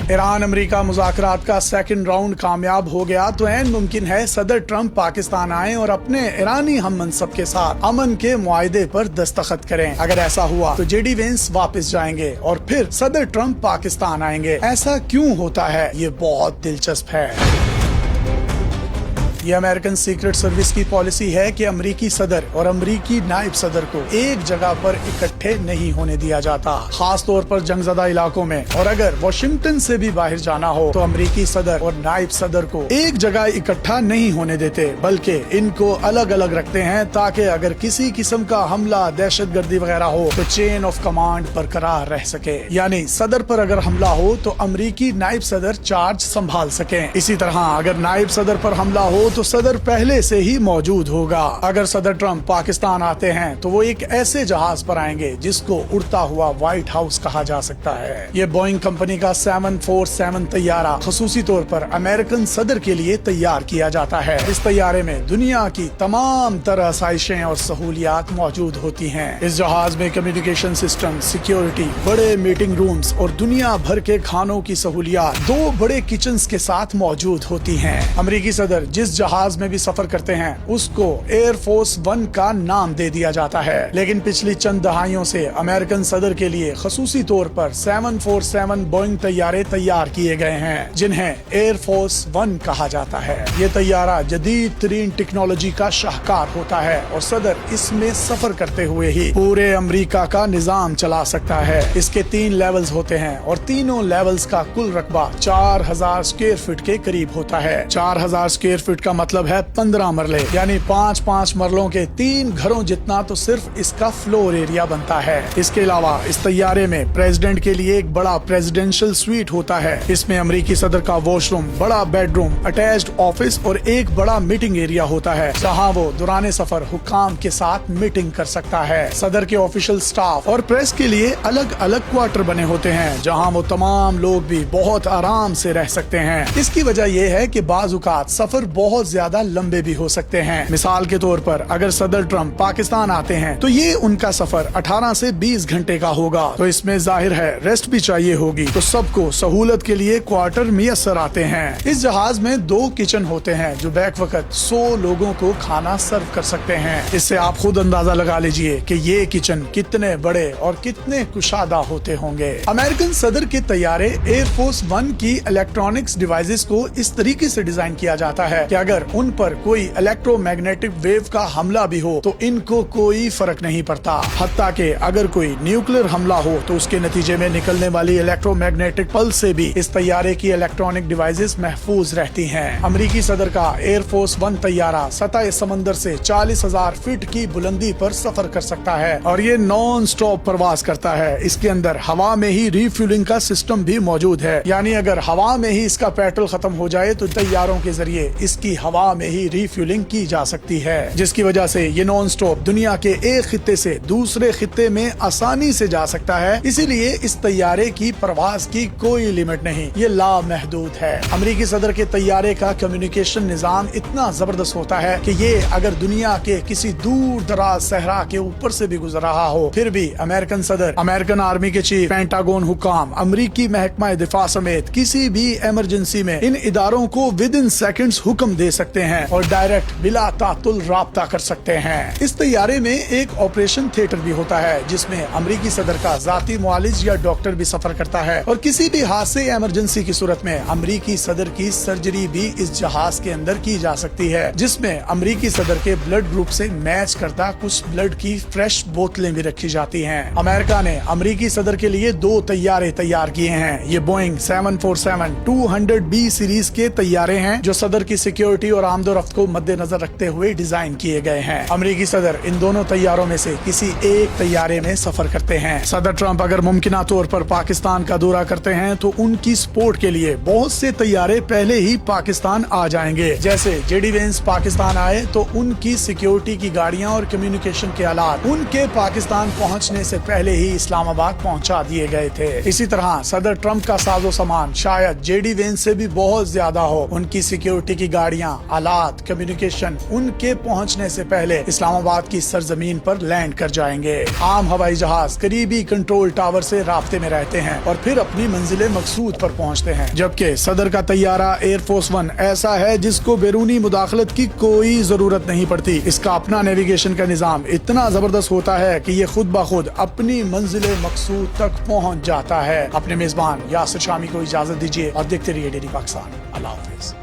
Iran America मुज़ाकरात का second round कामयाब हो गया तो ऐन मुमकिन है सदर ट्रंप पाकिस्तान आए और अपने ईरानी हम मनसब के साथ अमन के मुआहदे पर दस्तखत करें। अगर ऐसा हुआ तो जेडी वेंस वापस जाएंगे और फिर सदर ट्रंप पाकिस्तान आएंगे। ऐसा क्यों होता है, ये बहुत दिलचस्प है। ये अमेरिकन सीक्रेट सर्विस की पॉलिसी है कि अमेरिकी सदर और अमेरिकी नायब सदर को एक जगह पर इकट्ठे नहीं होने दिया जाता, खास तौर पर जंगज़दा इलाकों में। और अगर वाशिंगटन से भी बाहर जाना हो तो अमेरिकी सदर और नायब सदर को एक जगह इकट्ठा नहीं होने देते, बल्कि इनको अलग अलग रखते हैं ताकि अगर किसी किस्म का हमला, दहशतगर्दी वगैरह हो तो चेन ऑफ कमांड बरकरार रह सके। यानी सदर पर अगर हमला हो तो अमेरिकी नायब सदर चार्ज संभाल सके। इसी तरह अगर नायब सदर पर हमला हो तो सदर पहले से ही मौजूद होगा। अगर सदर ट्रंप पाकिस्तान आते हैं तो वो एक ऐसे जहाज पर आएंगे जिसको उड़ता हुआ व्हाइट हाउस कहा जा सकता है। ये बोइंग कंपनी का 747 तैयारा खसूसी तौर पर अमेरिकन सदर के लिए तैयार किया जाता है। इस तैयारे में दुनिया की तमाम तरह आसाइशें और सहूलियात मौजूद होती हैं। इस जहाज में कम्युनिकेशन सिस्टम, सिक्योरिटी, बड़े मीटिंग रूम्स और दुनिया भर के खानों की सहूलियात 2 बड़े किचन के साथ मौजूद होती हैं। अमेरिकी सदर जिस जहाज में भी सफर करते हैं उसको एयर फोर्स 1 का नाम दे दिया जाता है। लेकिन पिछली चंद दहाइयों से अमेरिकन सदर के लिए खसूसी तौर पर 747 बोइंग तैयारे तैयार किए गए हैं जिन्हें एयर फोर्स 1 कहा जाता है। ये तैयारा जदीद तरीन टेक्नोलॉजी का शाहकार होता है और सदर इसमें सफर करते हुए ही पूरे अमेरिका का निजाम चला सकता है। इसके 3 लेवल्स होते हैं और तीनों लेवल्स का कुल रकबा 4000 स्क्वायर फीट के करीब होता है। 4000 स्क्वायर फीट का मतलब है 15 मरले, यानी 5-5 मरलों के 3 घरों जितना तो सिर्फ इसका फ्लोर एरिया बनता है। इसके अलावा इस तैयारे में प्रेसिडेंट के लिए एक बड़ा प्रेसिडेंशियल स्वीट होता है। इसमें अमेरिकी सदर का वॉशरूम, बड़ा बेडरूम, अटैच्ड ऑफिस और एक बड़ा मीटिंग एरिया होता है जहां वो दौरान सफर हुक्काम के साथ मीटिंग कर सकता है। सदर के ऑफिशियल स्टाफ और प्रेस के लिए अलग अलग क्वार्टर बने होते हैं जहां वो तमाम लोग भी बहुत आराम से रह सकते हैं। इसकी वजह यह है कि बाज़-औक़ात सफर बहुत ज्यादा लंबे भी हो सकते हैं। मिसाल के तौर पर अगर सदर ट्रंप पाकिस्तान आते हैं तो ये उनका सफर 18 से 20 घंटे का होगा, तो इसमें जाहिर है रेस्ट भी चाहिए होगी। तो सबको सहूलत के लिए क्वार्टर मियसर आते हैं। इस जहाज में 2 किचन होते हैं जो बैक वक्त 100 लोगों को खाना सर्व कर सकते हैं। इससे आप खुद अंदाजा लगा लीजिए कि ये किचन कितने बड़े और कितने कुशादा होते होंगे। अमेरिकन सदर के तैयारे एयरफोर्स 1 की इलेक्ट्रॉनिक्स डिवाइसेस को इस तरीके से डिजाइन किया जाता है कि अगर उन पर कोई इलेक्ट्रोमैग्नेटिक वेव का हमला भी हो तो इनको कोई फर्क नहीं पड़ता। हत्ता कि अगर कोई न्यूक्लियर हमला हो तो उसके नतीजे में निकलने वाली इलेक्ट्रोमैग्नेटिक पल्स से भी इस तैयारे की इलेक्ट्रॉनिक डिवाइसेस महफूज रहती हैं। अमेरिकी सदर का एयरफोर्स 1 तैयारा सतह समंदर से 40,000 फीट की बुलंदी पर सफर कर सकता है और ये नॉन स्टॉप प्रवास करता है। इसके अंदर हवा में ही रिफ्यूलिंग का सिस्टम भी मौजूद है, यानी अगर हवा में ही इसका पेट्रोल खत्म हो जाए तो तैयारों के जरिए इसकी हवा में ही रिफ्यूलिंग की जा सकती है, जिसकी वजह से ये नॉन स्टॉप दुनिया के एक खित्ते से दूसरे खित्ते में आसानी से जा सकता है। इसीलिए इस तैयारे की प्रवास की कोई लिमिट नहीं, ये लामहदूद है। अमेरिकी सदर के तैयारे का कम्युनिकेशन निजाम इतना जबरदस्त होता है कि ये अगर दुनिया के किसी दूर दराज सहरा के ऊपर से भी गुजर रहा हो फिर भी अमेरिकन सदर, अमेरिकन आर्मी के चीफ, पेंटागन हुकाम, अमेरिकी महकमा दिफा समेत किसी भी इमरजेंसी में इन इदारों को विद इन सेकेंड्स हुक्म दे सकते हैं और डायरेक्ट बिला तातुल राब्ता कर सकते हैं। इस तैयारे में एक ऑपरेशन थिएटर भी होता है जिसमें अमेरिकी सदर का जाती मुआलिज या डॉक्टर भी सफर करता है और किसी भी हादसे या इमरजेंसी की सूरत में अमेरिकी सदर की सर्जरी भी इस जहाज के अंदर की जा सकती है, जिसमें अमेरिकी सदर के ब्लड ग्रुप से मैच करता कुछ ब्लड की फ्रेश बोतलें भी रखी जाती हैं। अमेरिका ने अमेरिकी सदर के लिए 2 तैयारे तैयार किए हैं। ये बोइंग 747-200B सीरीज के तैयारे हैं जो सदर की सिक्योरिटी और आमदोरफ्त को मद्देनजर रखते हुए डिजाइन किए गए हैं। अमेरिकी सदर इन दोनों तैयारों में से किसी एक तैयारे में सफर करते हैं। सदर ट्रंप अगर मुमकिना तौर पर पाकिस्तान का दौरा करते हैं तो उनकी सपोर्ट के लिए बहुत से तैयारे पहले ही पाकिस्तान आ जाएंगे। जैसे जेडी वेंस पाकिस्तान आए तो उनकी सिक्योरिटी की गाड़ियां और कम्युनिकेशन के आलात उनके पाकिस्तान पहुंचने से पहले ही इस्लामाबाद पहुंचा दिए गए थे। इसी तरह सदर ट्रंप का साजो सामान शायद जेडी वेंस से भी बहुत ज्यादा हो। उनकी सिक्योरिटी की गाड़ियां گاڑیاں، آلات، کمیونیکیشن ان کے پہنچنے سے پہلے اسلام آباد کی سرزمین پر لینڈ کر جائیں گے۔ عام ہوائی جہاز قریبی کنٹرول ٹاور سے رابطے میں رہتے ہیں اور پھر اپنی منزل مقصود پر پہنچتے ہیں، جبکہ صدر کا طیارہ ایئر فورس ون ایسا ہے جس کو بیرونی مداخلت کی کوئی ضرورت نہیں پڑتی۔ اس کا اپنا نیویگیشن کا نظام اتنا زبردست ہوتا ہے کہ یہ خود بخود اپنی منزل مقصود تک پہنچ جاتا ہے۔ اپنے میزبان یاسر شامی کو اجازت دیجیے اور دیکھتے رہیے ڈیلی پاکستان۔ اللہ حافظ۔